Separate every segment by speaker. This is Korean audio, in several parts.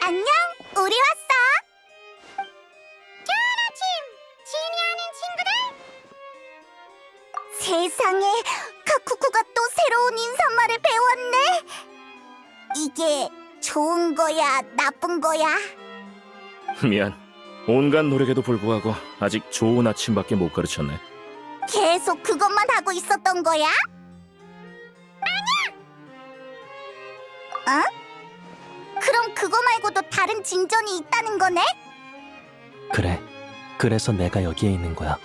Speaker 1: 안녕, 우리 왔어. 좋은 아침, 지니 아는 친구들. 세상에, 카쿠쿠가 또 새로운 인사말을 배웠네. 이게 좋은 거야, 나쁜 거야?
Speaker 2: 미안. 온갖 노력에도 불구하고 아직 좋은 아침밖에 못 가르쳤네.
Speaker 1: 계속 그것만 하고 있었던 거야? 아니야! 어? 그럼 그거 말고도 다른 진전이 있다는 거네?
Speaker 3: 그래, 그래서 내가 여기에 있는 거야.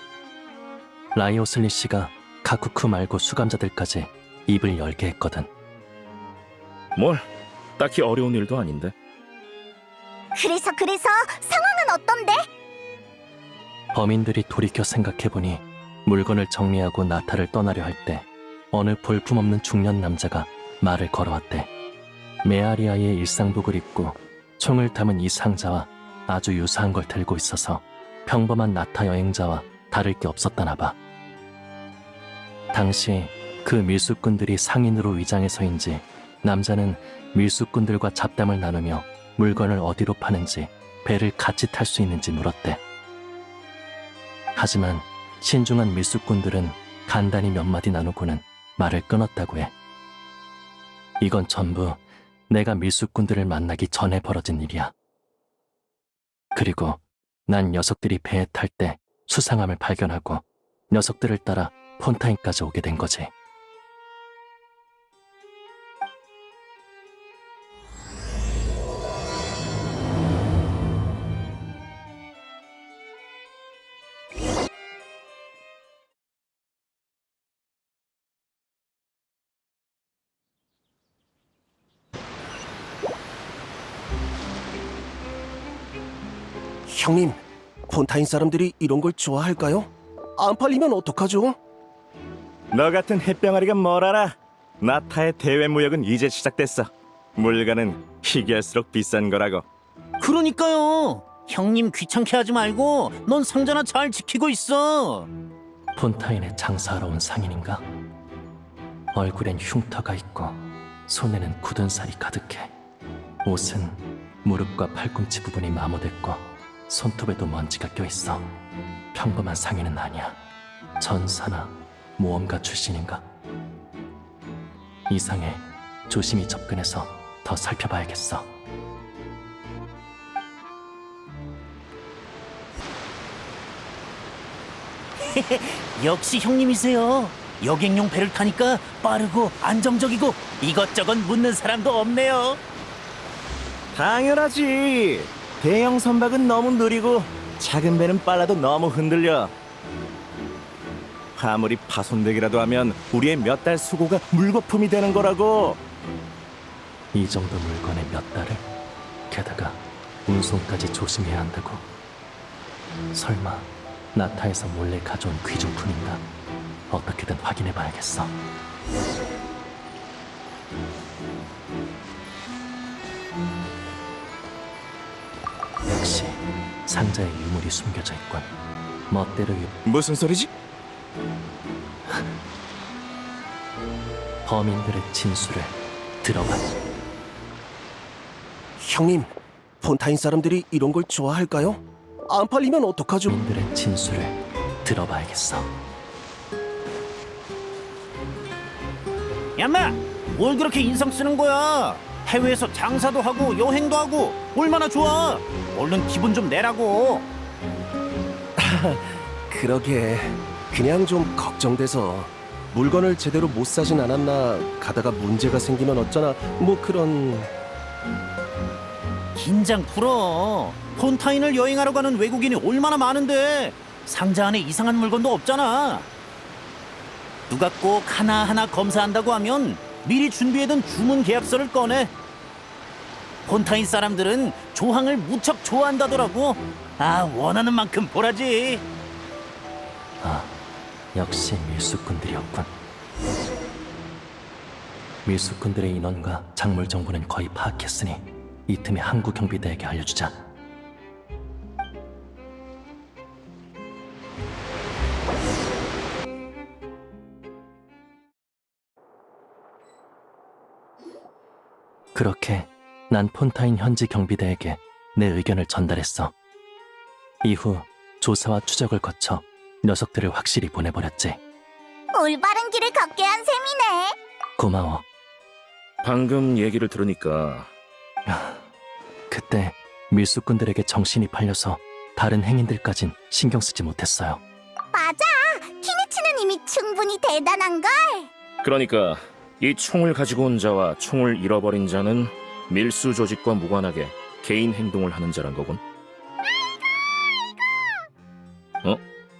Speaker 3: 라이오슬리 씨가 카쿠쿠 말고 수감자들까지 입을 열게 했거든.
Speaker 2: 뭘? 딱히 어려운 일도 아닌데.
Speaker 1: 그래서 상황은 어떤데?
Speaker 3: 범인들이 돌이켜 생각해보니 물건을 정리하고 나타를 떠나려 할 때 어느 볼품없는 중년 남자가 말을 걸어왔대. 메아리아의 일상복을 입고 총을 담은 이 상자와 아주 유사한 걸 들고 있어서 평범한 나타 여행자와 다를 게 없었다나 봐. 당시 그 밀수꾼들이 상인으로 위장해서인지 남자는 밀수꾼들과 잡담을 나누며 물건을 어디로 파는지 배를 같이 탈 수 있는지 물었대. 하지만 신중한 밀수꾼들은 간단히 몇 마디 나누고는 말을 끊었다고 해. 이건 전부 내가 밀수꾼들을 만나기 전에 벌어진 일이야. 그리고 난 녀석들이 배에 탈 때 수상함을 발견하고 녀석들을 따라 폰타인까지 오게 된 거지.
Speaker 4: 형님, 폰타인 사람들이 이런 걸 좋아할까요? 안 팔리면 어떡하죠?
Speaker 2: 너 같은 햇병아리가 뭘 알아? 나타의 대외 무역은 이제 시작됐어. 물건은 희귀할수록 비싼 거라고.
Speaker 5: 그러니까요. 형님 귀찮게 하지 말고 넌 상자나 잘 지키고 있어.
Speaker 3: 폰타인에 장사하러 온 상인인가? 얼굴엔 흉터가 있고 손에는 굳은 살이 가득해. 옷은 무릎과 팔꿈치 부분이 마모됐고 손톱에도 먼지가 껴있어. 평범한 상인은 아니야. 전사나 모험가 출신인가? 이상해. 조심히 접근해서 더 살펴봐야겠어.
Speaker 5: 역시 형님이세요. 여객용 배를 타니까 빠르고 안정적이고 이것저것 묻는 사람도 없네요.
Speaker 2: 당연하지. 대형 선박은 너무 느리고 작은 배는 빨라도 너무 흔들려. 화물이 파손되기라도 하면 우리의 몇 달 수고가 물거품이 되는 거라고.
Speaker 3: 이 정도 물건에 몇 달을? 게다가 운송까지 조심해야 한다고? 설마 나타에서 몰래 가져온 귀중품인가? 어떻게든 확인해봐야겠어. 역시 상자에 유물이 숨겨져 있군. 멋대로
Speaker 2: 무슨 소리지?
Speaker 3: 범인들의 진술을 들어봐.
Speaker 4: 형님, 폰타인 사람들이 이런 걸 좋아할까요? 안 팔리면 어떡하죠?
Speaker 3: 범인들의 진술을 들어봐야겠어.
Speaker 5: 야마, 뭘 그렇게 인상 쓰는 거야? 해외에서 장사도 하고 여행도 하고 얼마나 좋아. 얼른 기분 좀 내라고.
Speaker 4: 그러게, 그냥 좀 걱정돼서 물건을 제대로 못 사진 않았나, 가다가 문제가 생기면 어쩌나, 뭐 그런...
Speaker 5: 긴장 풀어. 폰타인을 여행하러 가는 외국인이 얼마나 많은데 상자 안에 이상한 물건도 없잖아. 누가 꼭 하나하나 검사한다고 하면 미리 준비해둔 주문 계약서를 꺼내. 폰타인 사람들은 조항을 무척 좋아한다더라고. 아, 원하는 만큼 보라지.
Speaker 3: 아, 역시 밀수꾼들이었군. 밀수꾼들의 인원과 작물 정보는 거의 파악했으니 이 틈에 항구경비대에게 알려주자. 그렇게 난 폰타인 현지 경비대에게 내 의견을 전달했어. 이후 조사와 추적을 거쳐 녀석들을 확실히 보내버렸지.
Speaker 1: 올바른 길을 걷게 한 셈이네.
Speaker 3: 고마워.
Speaker 2: 방금 얘기를 들으니까
Speaker 3: 그때 밀수꾼들에게 정신이 팔려서 다른 행인들까진 신경 쓰지 못했어요.
Speaker 1: 맞아. 키니치는 이미 충분히 대단한걸.
Speaker 2: 그러니까 이 총을 가지고 온 자와 총을 잃어버린 자는 밀수 조직과 무관하게 개인 행동을 하는 자란 거군.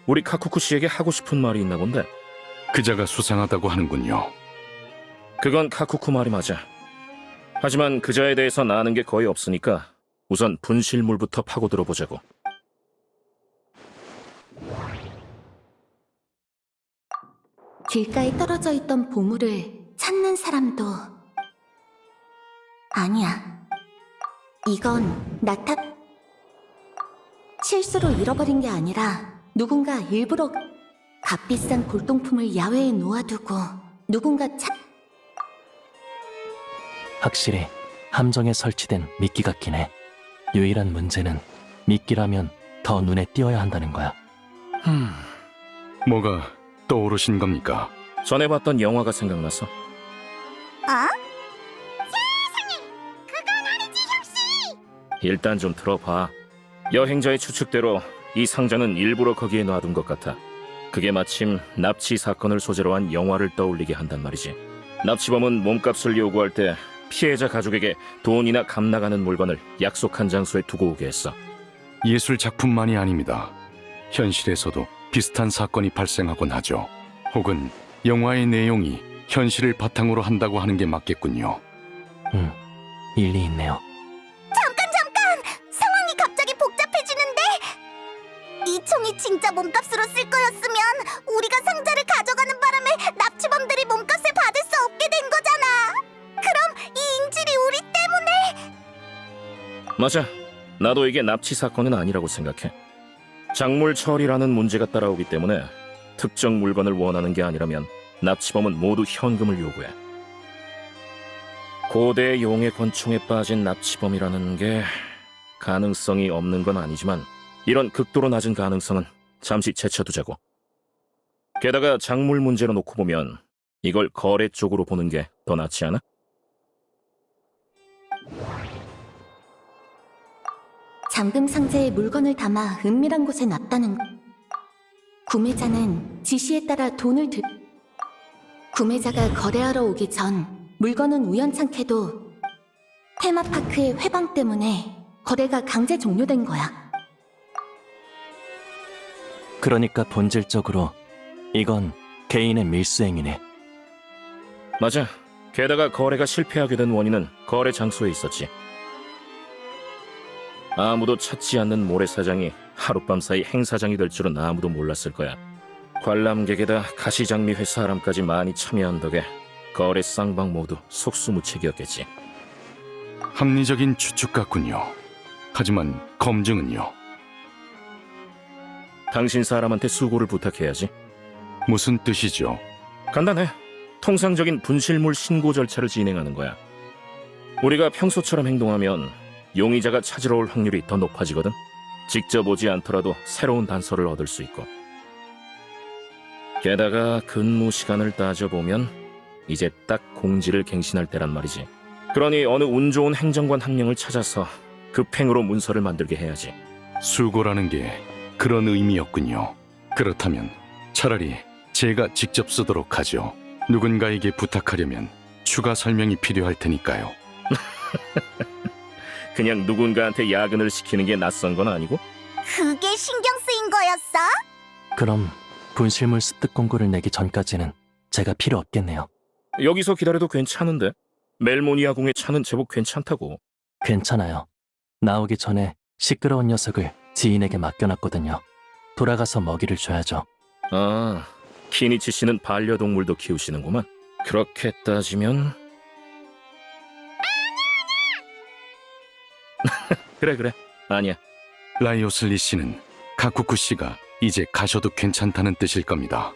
Speaker 2: 우리 카쿠쿠 씨에게 하고 싶은 말이 있나 본데.
Speaker 6: 그자가 수상하다고 하는군요.
Speaker 2: 그건 카쿠쿠 말이 맞아. 하지만 그자에 대해서 아는 게 거의 없으니까 우선 분실물부터 파고 들어보자고.
Speaker 7: 길가에 떨어져 있던 보물을 찾는 사람도 아니야. 이건 실수로 잃어버린 게 아니라 누군가 일부러 값비싼 골동품을 야외에 놓아두고 누군가
Speaker 3: 확실히 함정에 설치된 미끼 같긴 해. 유일한 문제는 미끼라면 더 눈에 띄어야 한다는 거야.
Speaker 6: 뭐가 떠오르신 겁니까?
Speaker 2: 전에 봤던 영화가 생각나서.
Speaker 1: 어?
Speaker 2: 일단 좀 들어봐. 여행자의 추측대로 이 상자는 일부러 거기에 놔둔 것 같아. 그게 마침 납치 사건을 소재로 한 영화를 떠올리게 한단 말이지. 납치범은 몸값을 요구할 때 피해자 가족에게 돈이나 값 나가는 물건을 약속한 장소에 두고 오게 했어.
Speaker 6: 예술 작품만이 아닙니다. 현실에서도 비슷한 사건이 발생하곤 하죠. 혹은 영화의 내용이 현실을 바탕으로 한다고 하는 게 맞겠군요.
Speaker 3: 일리 있네요.
Speaker 1: 잠깐! 상황이 갑자기 복잡해지는데? 이 총이 진짜 몸값으로 쓸 거였으면 우리가 상자를 가져가는 바람에 납치범들이 몸값을 받을 수 없게 된 거잖아. 그럼 이 인질이 우리 때문에...
Speaker 2: 맞아. 나도 이게 납치 사건은 아니라고 생각해. 작물 처리라는 문제가 따라오기 때문에 특정 물건을 원하는 게 아니라면 납치범은 모두 현금을 요구해. 고대 용의 권총에 빠진 납치범이라는 게 가능성이 없는 건 아니지만 이런 극도로 낮은 가능성은 잠시 제쳐두자고. 게다가 작물 문제로 놓고 보면 이걸 거래 쪽으로 보는 게 더 낫지 않아?
Speaker 7: 잠금 상자에 물건을 담아 은밀한 곳에 놨다는 구매자는 지시에 따라 구매자가 거래하러 오기 전 물건은 우연찮게도 테마파크의 회방 때문에 거래가 강제 종료된 거야.
Speaker 3: 그러니까 본질적으로 이건 개인의 밀수행위네.
Speaker 2: 맞아. 게다가 거래가 실패하게 된 원인은 거래 장소에 있었지. 아무도 찾지 않는 모래사장이 하룻밤 사이 행사장이 될 줄은 아무도 몰랐을 거야. 관람객에다 가시장미 회사 사람까지 많이 참여한 덕에 거래 쌍방 모두 속수무책이었겠지.
Speaker 6: 합리적인 추측 같군요. 하지만 검증은요?
Speaker 2: 당신 사람한테 수고를 부탁해야지.
Speaker 6: 무슨 뜻이죠?
Speaker 2: 간단해. 통상적인 분실물 신고 절차를 진행하는 거야. 우리가 평소처럼 행동하면 용의자가 찾으러 올 확률이 더 높아지거든. 직접 오지 않더라도 새로운 단서를 얻을 수 있고. 게다가 근무 시간을 따져보면 이제 딱 공지를 갱신할 때란 말이지. 그러니 어느 운 좋은 행정관 한 명을 찾아서 급행으로 문서를 만들게 해야지.
Speaker 6: 수고라는 게 그런 의미였군요. 그렇다면 차라리 제가 직접 쓰도록 하죠. 누군가에게 부탁하려면 추가 설명이 필요할 테니까요.
Speaker 2: 그냥 누군가한테 야근을 시키는 게 낯선 건 아니고?
Speaker 1: 그게 신경 쓰인 거였어?
Speaker 3: 그럼 분실물 습득 공고를 내기 전까지는 제가 필요 없겠네요.
Speaker 2: 여기서 기다려도 괜찮은데? 멜모니아궁의 차는 제법 괜찮다고.
Speaker 3: 괜찮아요. 나오기 전에 시끄러운 녀석을 지인에게 맡겨놨거든요. 돌아가서 먹이를 줘야죠.
Speaker 2: 아, 키니치 씨는 반려동물도 키우시는구만. 그렇게 따지면... 그래. 아니야.
Speaker 6: 라이오슬리 씨는 카쿠쿠 씨가 이제 가셔도 괜찮다는 뜻일 겁니다.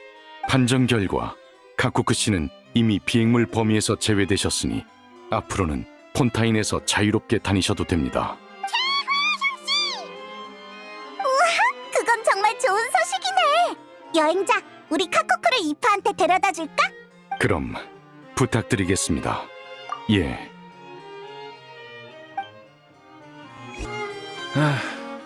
Speaker 6: 판정 결과 카쿠쿠 씨는 이미 비행물 범위에서 제외되셨으니 앞으로는 폰타인에서 자유롭게 다니셔도 됩니다.
Speaker 1: 그건 정말 좋은 소식이네. 여행자, 우리 카코쿠를 이파한테 데려다 줄까?
Speaker 6: 그럼 부탁드리겠습니다. 예.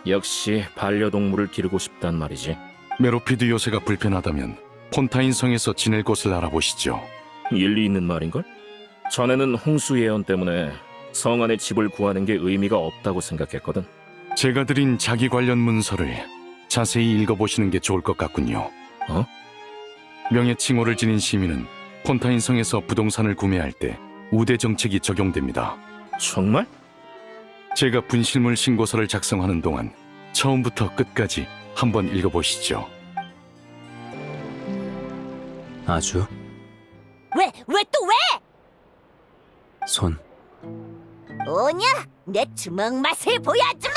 Speaker 2: 역시 반려동물을 기르고 싶단 말이지.
Speaker 6: 메로피드 요새가 불편하다면 폰타인 성에서 지낼 곳을 알아보시죠.
Speaker 2: 일리 있는 말인걸? 전에는 홍수 예언 때문에 성 안에 집을 구하는 게 의미가 없다고 생각했거든.
Speaker 6: 제가 드린 자기 관련 문서를 자세히 읽어보시는 게 좋을 것 같군요.
Speaker 2: 어?
Speaker 6: 명예칭호를 지닌 시민은 폰타인 성에서 부동산을 구매할 때 우대 정책이 적용됩니다.
Speaker 2: 정말?
Speaker 6: 제가 분실물 신고서를 작성하는 동안 처음부터 끝까지 한번 읽어보시죠.
Speaker 3: 아주
Speaker 1: 왜 또 왜?
Speaker 3: 손
Speaker 1: 오냐, 내 주먹 맛을 보여주마!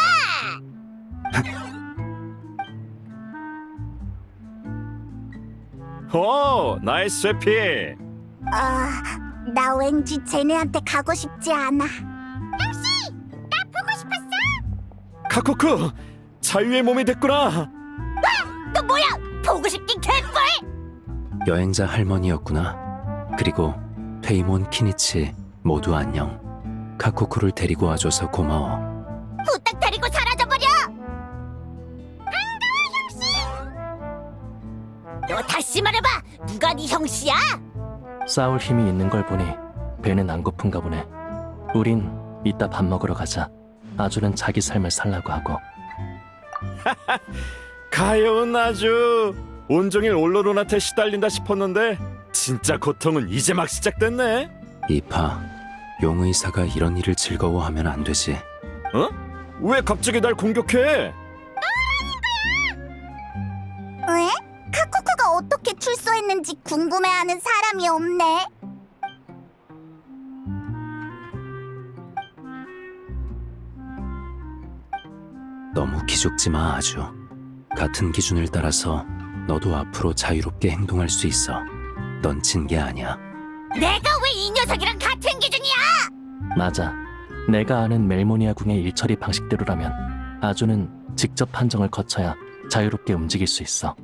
Speaker 2: 오, 나이스 회피!
Speaker 1: 나 왠지 쟤네한테 가고 싶지 않아.
Speaker 2: 카코쿠! 자유의 몸이 됐구나!
Speaker 1: 너 뭐야? 보고 싶긴 개뿔!
Speaker 3: 여행자 할머니였구나. 그리고 페이몬, 키니치 모두 안녕. 카코쿠를 데리고 와줘서 고마워.
Speaker 1: 후딱 데리고 사라져버려! 너 다시 말해봐! 누가 네 형씨야?
Speaker 3: 싸울 힘이 있는 걸 보니 배는 안 고픈가 보네. 우린 이따 밥 먹으러 가자. 아주는 자기 삶을 살라고 하고.
Speaker 2: 가여운 아주 온종일 올로로나한테 시달린다 싶었는데 진짜 고통은 이제 막 시작됐네.
Speaker 3: 이파, 용의사가 이런 일을 즐거워하면 안 되지.
Speaker 2: 어? 왜 갑자기 날 공격해?
Speaker 1: 왜? 카코쿠가 어떻게 출소했는지 궁금해하는 사람이 없네.
Speaker 3: 너무 기죽지 마, 아주. 같은 기준을 따라서 너도 앞으로 자유롭게 행동할 수 있어. 넌 진 게 아니야.
Speaker 1: 내가 왜 이 녀석이랑 같은 기준이야?
Speaker 3: 맞아. 내가 아는 멜모니아 궁의 일처리 방식대로라면 아주는 직접 판정을 거쳐야 자유롭게 움직일 수 있어.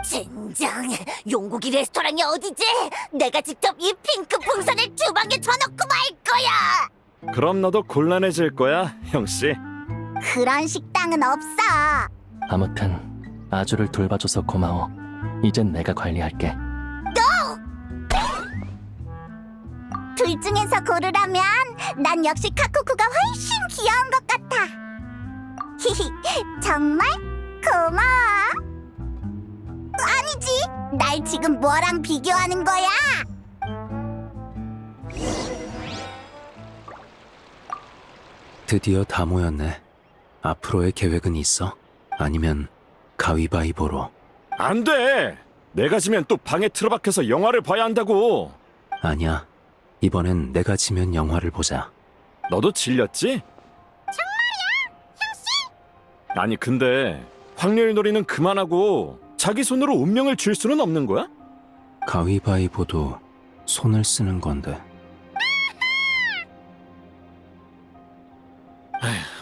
Speaker 1: 젠장, 용고기 레스토랑이 어디지? 내가 직접 이 핑크 풍선을 주방에 쳐놓고 말 거야.
Speaker 2: 그럼 너도 곤란해질 거야, 형씨.
Speaker 1: 그런 식당은 없어.
Speaker 3: 아무튼 아주를 돌봐줘서 고마워. 이젠 내가 관리할게.
Speaker 1: 둘 중에서 고르라면 난 역시 카코쿠가 훨씬 귀여운 것 같아. 히히, 정말 고마워. 아니지, 날 지금 뭐랑 비교하는 거야?
Speaker 3: 드디어 다 모였네. 앞으로의 계획은 있어? 아니면 가위바위보로?
Speaker 2: 안 돼! 내가 지면 또 방에 틀어박혀서 영화를 봐야 한다고!
Speaker 3: 아니야. 이번엔 내가 지면 영화를 보자.
Speaker 2: 너도 질렸지? 정말이야, 형씨? 아니 근데 확률 놀이는 그만하고 자기 손으로 운명을 줄 수는 없는 거야?
Speaker 3: 가위바위보도 손을 쓰는 건데.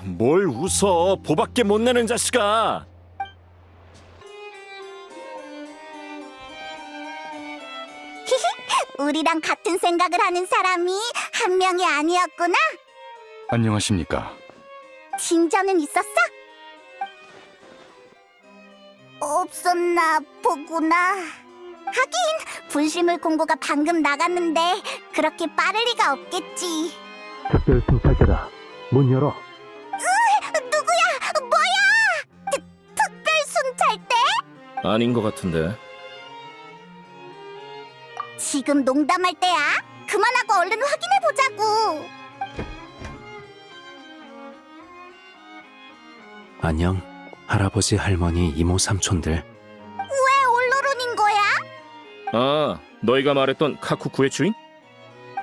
Speaker 2: 뭘 웃어, 보밖에 못 내는 자식아!
Speaker 1: 우리랑 같은 생각을 하는 사람이 한 명이 아니었구나.
Speaker 6: 안녕하십니까.
Speaker 1: 진전은 있었어? 없었나 보구나. 하긴 분실물 공고가 방금 나갔는데 그렇게 빠를 리가 없겠지.
Speaker 3: 특별 순찰대다. 문 열어.
Speaker 1: 누구야? 뭐야? 특별 순찰대?
Speaker 2: 아닌 것 같은데.
Speaker 1: 지금 농담할 때야? 그만하고 얼른 확인해 보자고.
Speaker 3: 안녕. 할아버지, 할머니, 이모, 삼촌들.
Speaker 1: 왜 올로론인 거야?
Speaker 2: 아, 너희가 말했던 카쿠쿠의 주인?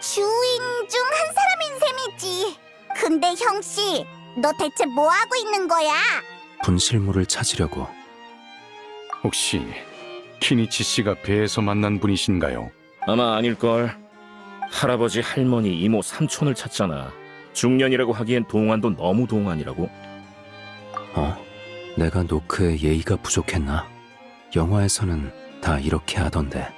Speaker 1: 주인 중 한 사람인 셈이지. 근데 형씨, 너 대체 뭐 하고 있는 거야?
Speaker 3: 분실물을 찾으려고.
Speaker 6: 혹시 키니치 씨가 배에서 만난 분이신가요?
Speaker 2: 아마 아닐걸. 할아버지, 할머니, 이모, 삼촌을 찾잖아. 중년이라고 하기엔 동안도 너무 동안이라고.
Speaker 8: 내가 노크에 예의가 부족했나? 영화에서는 다 이렇게 하던데.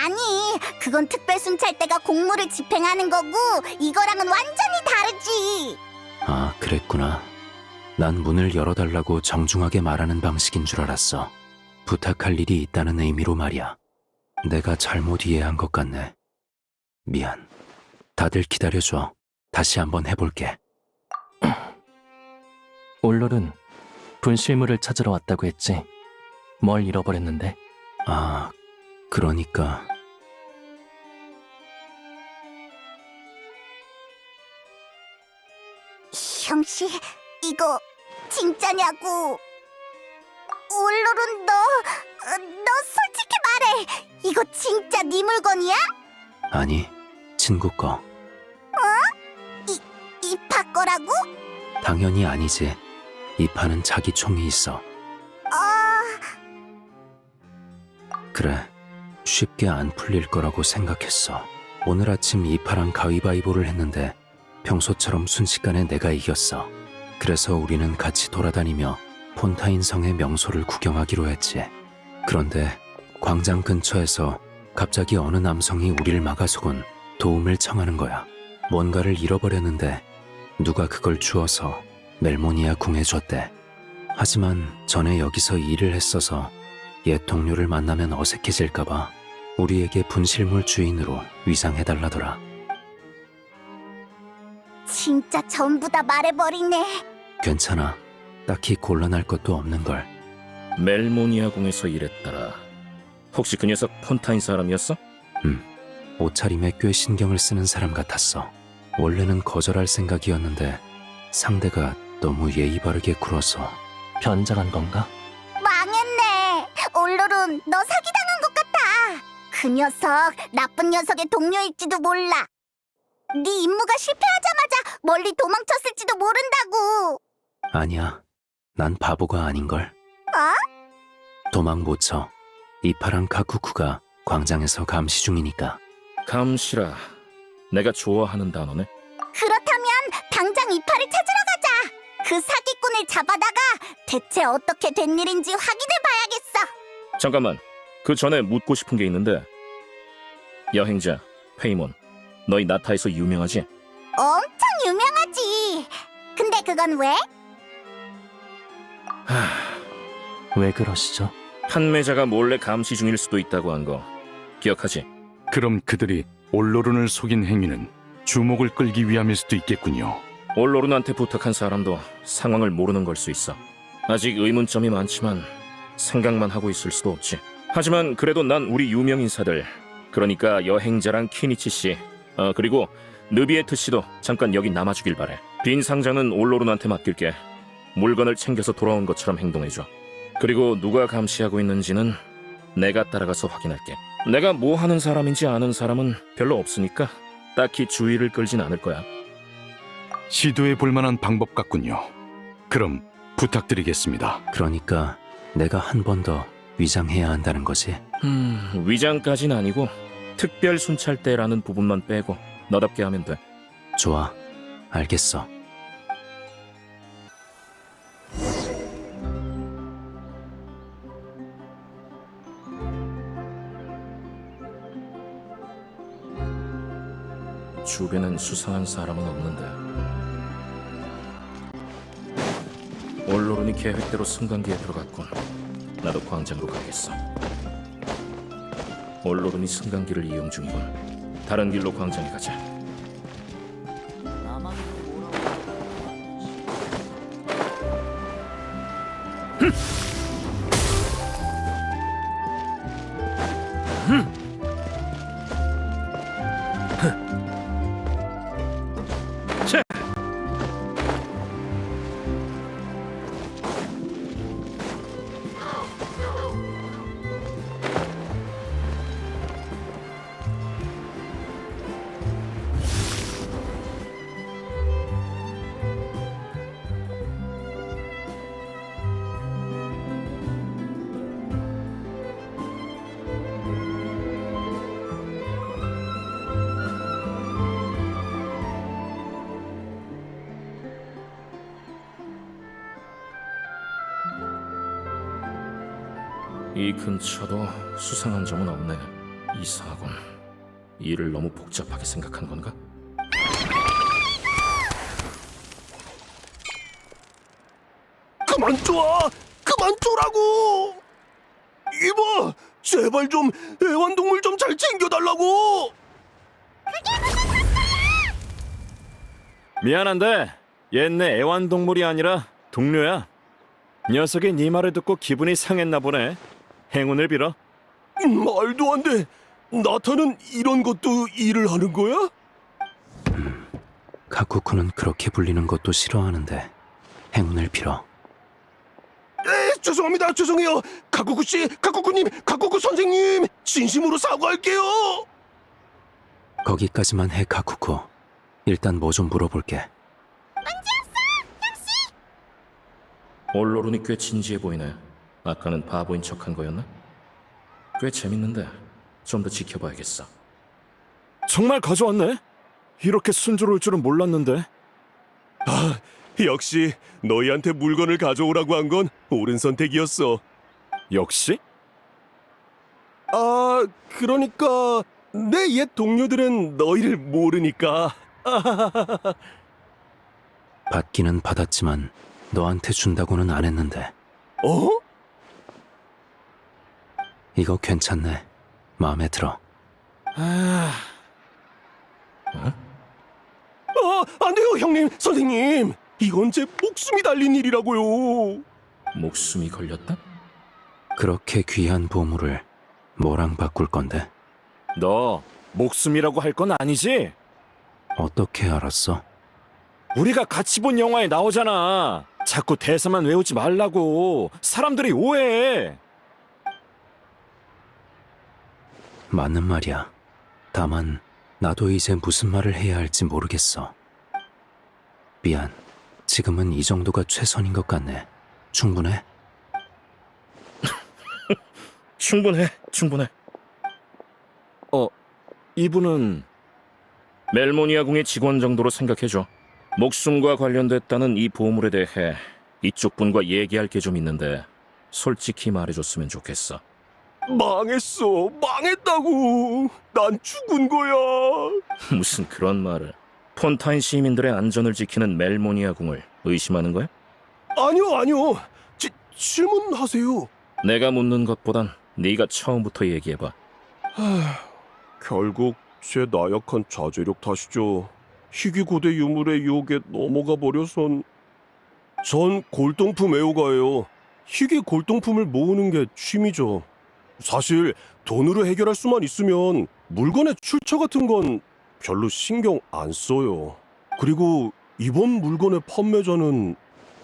Speaker 1: 아니, 그건 특별 순찰대가 공무를 집행하는 거고 이거랑은 완전히 다르지.
Speaker 8: 아, 그랬구나. 난 문을 열어달라고 정중하게 말하는 방식인 줄 알았어. 부탁할 일이 있다는 의미로 말이야. 내가 잘못 이해한 것 같네. 미안. 다들 기다려줘. 다시 한번 해볼게.
Speaker 3: 올롤은 분실물을 찾으러 왔다고 했지. 뭘 잃어버렸는데?
Speaker 8: 아, 그러니까
Speaker 1: 형씨, 이거 진짜냐고. 올롤은 너 솔직히 말해. 이거 진짜 네 물건이야?
Speaker 8: 아니, 친구 거.
Speaker 1: 이파 거라고?
Speaker 8: 당연히 아니지. 이 판은 자기 총이 있어. 그래, 쉽게 안 풀릴 거라고 생각했어. 오늘 아침 이파랑 가위바위보를 했는데 평소처럼 순식간에 내가 이겼어. 그래서 우리는 같이 돌아다니며 폰타인 성의 명소를 구경하기로 했지. 그런데 광장 근처에서 갑자기 어느 남성이 우리를 막아서곤 도움을 청하는 거야. 뭔가를 잃어버렸는데 누가 그걸 주워서 멜모니아 궁에 줬대. 하지만 전에 여기서 일을 했어서 옛 동료를 만나면 어색해질까봐 우리에게 분실물 주인으로 위장해달라더라.
Speaker 1: 진짜 전부 다 말해버리네.
Speaker 8: 괜찮아. 딱히 곤란할 것도 없는걸.
Speaker 2: 멜모니아 궁에서 일했더라. 혹시 그 녀석 폰타인 사람이었어?
Speaker 8: 옷차림에 꽤 신경을 쓰는 사람 같았어. 원래는 거절할 생각이었는데 상대가 너무 예의 바르게 굴어서.
Speaker 3: 변장한 건가?
Speaker 1: 망했네. 올롤은 너 사기당한 것 같아. 그 녀석 나쁜 녀석의 동료일지도 몰라. 네 임무가 실패하자마자 멀리 도망쳤을지도 모른다고.
Speaker 8: 아니야. 난 바보가 아닌걸. 도망 못 쳐. 이파랑 카쿠쿠가 광장에서 감시 중이니까.
Speaker 2: 감시라. 내가 좋아하는 단어네.
Speaker 1: 그렇다면 당장 이파를 찾으러 가자. 그 사기꾼을 잡아다가 대체 어떻게 된 일인지 확인해봐야겠어.
Speaker 2: 잠깐만. 그 전에 묻고 싶은 게 있는데. 여행자, 페이몬. 너희 나타에서 유명하지?
Speaker 1: 엄청 유명하지. 근데 그건 왜?
Speaker 3: 왜 그러시죠?
Speaker 2: 판매자가 몰래 감시 중일 수도 있다고 한 거 기억하지?
Speaker 6: 그럼 그들이 올로룬을 속인 행위는 주목을 끌기 위함일 수도 있겠군요.
Speaker 2: 올로룬한테 부탁한 사람도 상황을 모르는 걸 수 있어. 아직 의문점이 많지만 생각만 하고 있을 수도 없지. 하지만 그래도 난 우리 유명 인사들, 그러니까 여행자랑 키니치 씨, 그리고 느비에트 씨도 잠깐 여기 남아주길 바래. 빈 상자는 올로룬한테 맡길게. 물건을 챙겨서 돌아온 것처럼 행동해줘. 그리고 누가 감시하고 있는지는 내가 따라가서 확인할게. 내가 뭐 하는 사람인지 아는 사람은 별로 없으니까 딱히 주의를 끌진 않을 거야.
Speaker 6: 시도해 볼 만한 방법 같군요. 그럼 부탁드리겠습니다.
Speaker 8: 그러니까 내가 한 번 더 위장해야 한다는 거지.
Speaker 2: 위장까진 아니고 특별 순찰대라는 부분만 빼고 너답게 하면 돼.
Speaker 8: 좋아. 알겠어.
Speaker 2: 주변엔 수상한 사람은 없는데. 올로룬이 계획대로 승강기에 들어갔군. 나도 광장으로 가겠어. 올로룬이 승강기를 이용 중이군. 다른 길로 광장에 가자. 이 근처도 수상한 점은 없네. 이상하군. 일을 너무 복잡하게 생각한 건가?
Speaker 4: 그만 줘! 그만 줘라고! 이봐! 제발 좀 애완동물 좀 잘 챙겨달라고!
Speaker 9: 미안한데 얘 내 애완동물이 아니라 동료야. 녀석이 네 말을 듣고 기분이 상했나 보네. 행운을 빌어.
Speaker 4: 말도 안 돼! 나타는 이런 것도 일을 하는 거야?
Speaker 8: 카쿠쿠는 그렇게 불리는 것도 싫어하는데 행운을 빌어.
Speaker 4: 죄송합니다. 죄송해요. 카쿠쿠 씨, 카쿠쿠님, 카쿠쿠 선생님, 진심으로 사과할게요.
Speaker 8: 거기까지만 해, 카쿠쿠. 일단 뭐 좀 물어볼게.
Speaker 2: 올로룬이 꽤 진지해 보이네. 아까는 바보인 척한 거였나? 꽤 재밌는데 좀 더 지켜봐야겠어.
Speaker 9: 정말 가져왔네. 이렇게 순조로울 줄은 몰랐는데.
Speaker 4: 역시 너희한테 물건을 가져오라고 한 건 옳은 선택이었어.
Speaker 9: 역시?
Speaker 4: 그러니까 내 옛 동료들은 너희를 모르니까.
Speaker 8: 받기는 받았지만 너한테 준다고는 안 했는데.
Speaker 4: 어?
Speaker 8: 이거 괜찮네. 마음에 들어.
Speaker 4: 안 돼요, 형님, 선생님. 이건 제 목숨이 달린 일이라고요.
Speaker 2: 목숨이 걸렸다?
Speaker 8: 그렇게 귀한 보물을 뭐랑 바꿀 건데?
Speaker 9: 너 목숨이라고 할 건 아니지?
Speaker 8: 어떻게 알았어?
Speaker 9: 우리가 같이 본 영화에 나오잖아. 자꾸 대사만 외우지 말라고. 사람들이 오해해.
Speaker 8: 맞는 말이야. 다만 나도 이제 무슨 말을 해야 할지 모르겠어. 미안. 지금은 이 정도가 최선인 것 같네. 충분해?
Speaker 2: 충분해.
Speaker 9: 이분은
Speaker 2: 멜모니아 궁의 직원 정도로 생각해줘. 목숨과 관련됐다는 이 보물에 대해 이쪽 분과 얘기할 게 좀 있는데 솔직히 말해줬으면 좋겠어.
Speaker 4: 망했어, 망했다고. 난 죽은 거야.
Speaker 2: 무슨 그런 말을. 폰타인 시민들의 안전을 지키는 멜모니아 궁을 의심하는 거야?
Speaker 4: 아니요. 질문하세요.
Speaker 2: 내가 묻는 것보단 네가 처음부터 얘기해봐.
Speaker 4: 결국 제 나약한 자제력 탓이죠. 희귀고대 유물의 유혹에 넘어가 버려선. 전 골동품 애호가예요. 희귀 골동품을 모으는 게 취미죠. 사실 돈으로 해결할 수만 있으면 물건의 출처 같은 건 별로 신경 안 써요. 그리고 이번 물건의 판매자는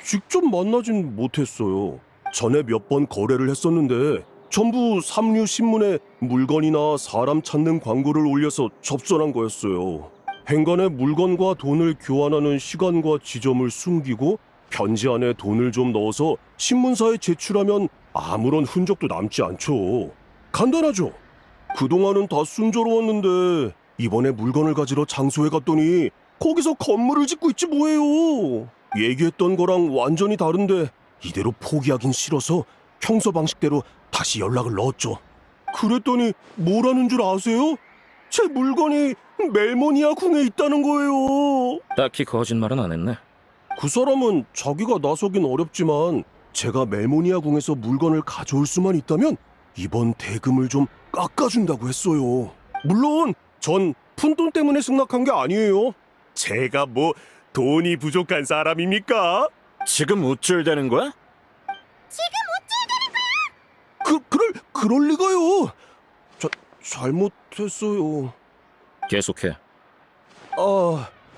Speaker 4: 직접 만나진 못했어요. 전에 몇 번 거래를 했었는데 전부 삼류 신문에 물건이나 사람 찾는 광고를 올려서 접선한 거였어요. 행간에 물건과 돈을 교환하는 시간과 지점을 숨기고 편지 안에 돈을 좀 넣어서 신문사에 제출하면 아무런 흔적도 남지 않죠. 간단하죠? 그동안은 다 순조로웠는데 이번에 물건을 가지러 장소에 갔더니 거기서 건물을 짓고 있지 뭐예요. 얘기했던 거랑 완전히 다른데 이대로 포기하긴 싫어서 평소 방식대로 다시 연락을 넣었죠. 그랬더니 뭐라는 줄 아세요? 제 물건이 멜모니아 궁에 있다는 거예요.
Speaker 2: 딱히 거짓말은 안 했네.
Speaker 4: 그 사람은 자기가 나서긴 어렵지만 제가 멜모니아 궁에서 물건을 가져올 수만 있다면 이번 대금을 좀 깎아준다고 했어요. 물론 전 푼돈 때문에 승낙한 게 아니에요. 제가 뭐 돈이 부족한 사람입니까?
Speaker 9: 지금 우쭐대는 거야?
Speaker 4: 그럴 리가요. 잘못했어요.
Speaker 2: 계속해.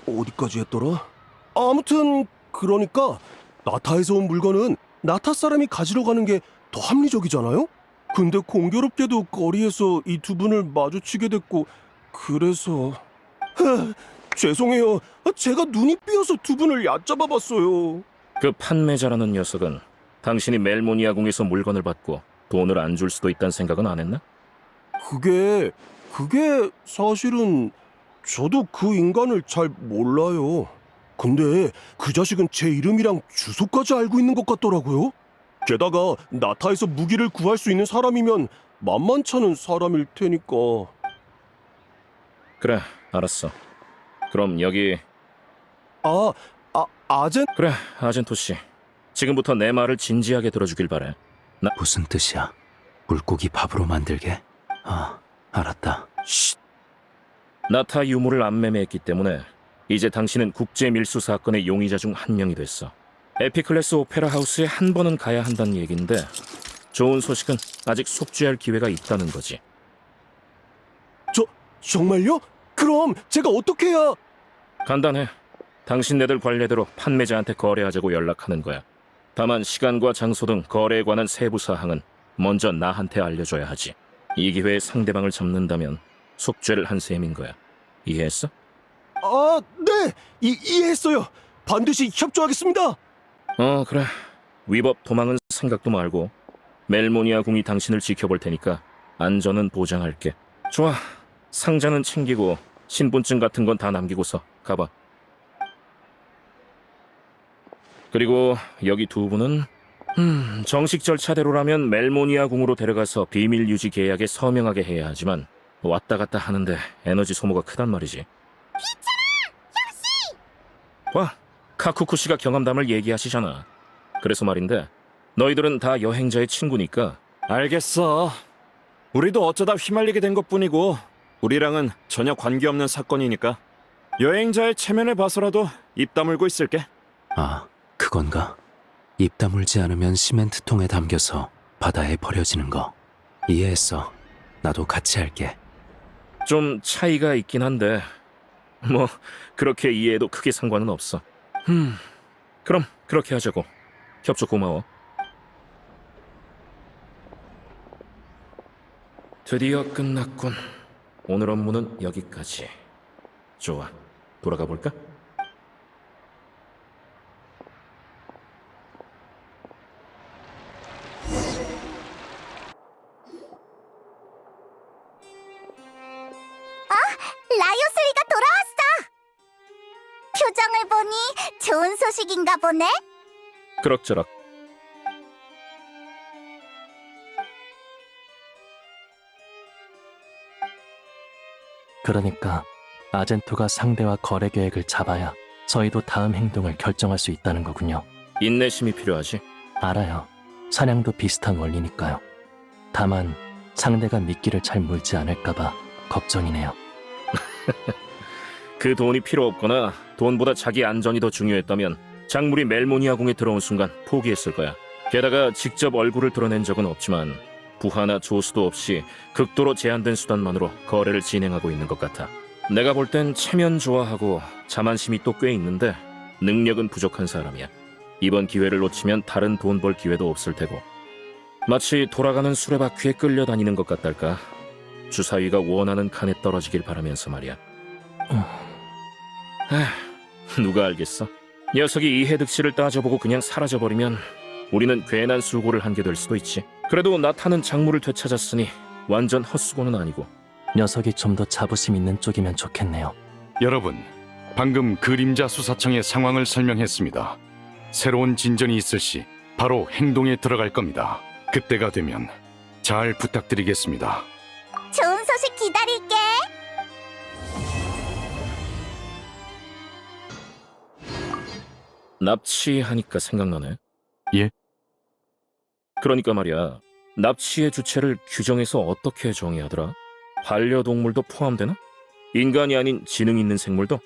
Speaker 4: 어디까지 했더라? 아무튼 그러니까 나타에서 온 물건은 나타 사람이 가지러 가는 게 더 합리적이잖아요? 근데 공교롭게도 거리에서 이 두 분을 마주치게 됐고 그래서 죄송해요. 제가 눈이 삐어서 두 분을 얕잡아 봤어요.
Speaker 2: 그 판매자라는 녀석은 당신이 멜모니아 궁에서 물건을 받고 돈을 안 줄 수도 있다는 생각은 안 했나?
Speaker 4: 그게 사실은 저도 그 인간을 잘 몰라요. 근데 그 자식은 제 이름이랑 주소까지 알고 있는 것 같더라고요. 게다가 나타에서 무기를 구할 수 있는 사람이면 만만찮은 사람일 테니까.
Speaker 2: 그래, 알았어. 그럼 여기
Speaker 4: 아젠?
Speaker 2: 그래, 아젠토 씨. 지금부터 내 말을 진지하게 들어주길 바래.
Speaker 8: 무슨 뜻이야? 물고기 밥으로 만들게? 아, 알았다.
Speaker 2: 나타 유물을 안 매매했기 때문에 이제 당신은 국제 밀수 사건의 용의자 중 한 명이 됐어. 에피클래스 오페라 하우스에 한 번은 가야 한다는 얘긴데 좋은 소식은 아직 속죄할 기회가 있다는 거지.
Speaker 4: 정말요? 그럼 제가 어떻게 해야...
Speaker 2: 간단해. 당신네들 관례대로 판매자한테 거래하자고 연락하는 거야. 다만 시간과 장소 등 거래에 관한 세부 사항은 먼저 나한테 알려줘야 하지. 이 기회에 상대방을 잡는다면 속죄를 한 셈인 거야. 이해했어?
Speaker 4: 네! 이해했어요. 반드시 협조하겠습니다.
Speaker 2: 그래. 위법 도망은 생각도 말고 멜모니아 궁이 당신을 지켜볼 테니까 안전은 보장할게. 좋아. 상자는 챙기고 신분증 같은 건 다 남기고서 가봐. 그리고 여기 두 분은 정식 절차대로라면 멜모니아 궁으로 데려가서 비밀 유지 계약에 서명하게 해야 하지만 왔다 갔다 하는데 에너지 소모가 크단 말이지. 와, 카쿠쿠 씨가 경험담을 얘기하시잖아. 그래서 말인데 너희들은 다 여행자의 친구니까.
Speaker 9: 알겠어. 우리도 어쩌다 휘말리게 된 것뿐이고 우리랑은 전혀 관계없는 사건이니까 여행자의 체면을 봐서라도 입 다물고 있을게.
Speaker 8: 아, 그건가? 입 다물지 않으면 시멘트통에 담겨서 바다에 버려지는 거. 이해했어. 나도 같이 할게.
Speaker 2: 좀 차이가 있긴 한데 뭐 그렇게 이해해도 크게 상관은 없어. 그럼 그렇게 하자고. 협조 고마워. 드디어 끝났군. 오늘 업무는 여기까지. 좋아, 돌아가 볼까?
Speaker 1: 라이오슬리가 돌아왔어. 표정을 보니 좋은 소식인가 보네.
Speaker 2: 그럭저럭.
Speaker 3: 그러니까 아젠토가 상대와 거래 계획을 잡아야 저희도 다음 행동을 결정할 수 있다는 거군요.
Speaker 2: 인내심이 필요하지.
Speaker 3: 알아요. 사냥도 비슷한 원리니까요. 다만 상대가 미끼를 잘 물지 않을까봐 걱정이네요.
Speaker 2: 그 돈이 필요 없거나 돈보다 자기 안전이 더 중요했다면 작물이 멜모니아 궁에 들어온 순간 포기했을 거야. 게다가 직접 얼굴을 드러낸 적은 없지만 부하나 조수도 없이 극도로 제한된 수단만으로 거래를 진행하고 있는 것 같아. 내가 볼 땐 체면 좋아하고 자만심이 또 꽤 있는데 능력은 부족한 사람이야. 이번 기회를 놓치면 다른 돈 벌 기회도 없을 테고. 마치 돌아가는 수레바퀴에 끌려다니는 것 같달까. 주사위가 원하는 칸에 떨어지길 바라면서 말이야. 누가 알겠어? 녀석이 이해득실을 따져보고 그냥 사라져버리면 우리는 괜한 수고를 한 게 될 수도 있지. 그래도 나타는 작물을 되찾았으니 완전 헛수고는 아니고.
Speaker 3: 녀석이 좀 더 자부심 있는 쪽이면 좋겠네요.
Speaker 6: 여러분, 방금 그림자 수사청의 상황을 설명했습니다. 새로운 진전이 있을 시 바로 행동에 들어갈 겁니다. 그때가 되면 잘 부탁드리겠습니다.
Speaker 1: 좋은 소식 기다릴게.
Speaker 2: 납치하니까 생각나네.
Speaker 6: 예?
Speaker 2: 그러니까 말이야, 납치의 주체를 규정에서 어떻게 정의하더라? 반려동물도 포함되나? 인간이 아닌 지능 있는 생물도?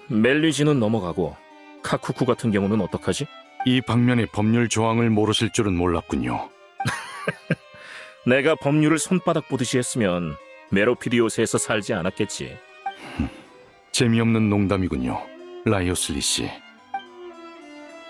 Speaker 2: 멜리지는 넘어가고 카쿠쿠 같은 경우는 어떡하지?
Speaker 6: 이 방면의 법률 조항을 모르실 줄은 몰랐군요.
Speaker 2: 내가 법률을 손바닥 보듯이 했으면 메로피디오스에서 살지 않았겠지.
Speaker 6: 재미없는 농담이군요, 라이오슬리 씨.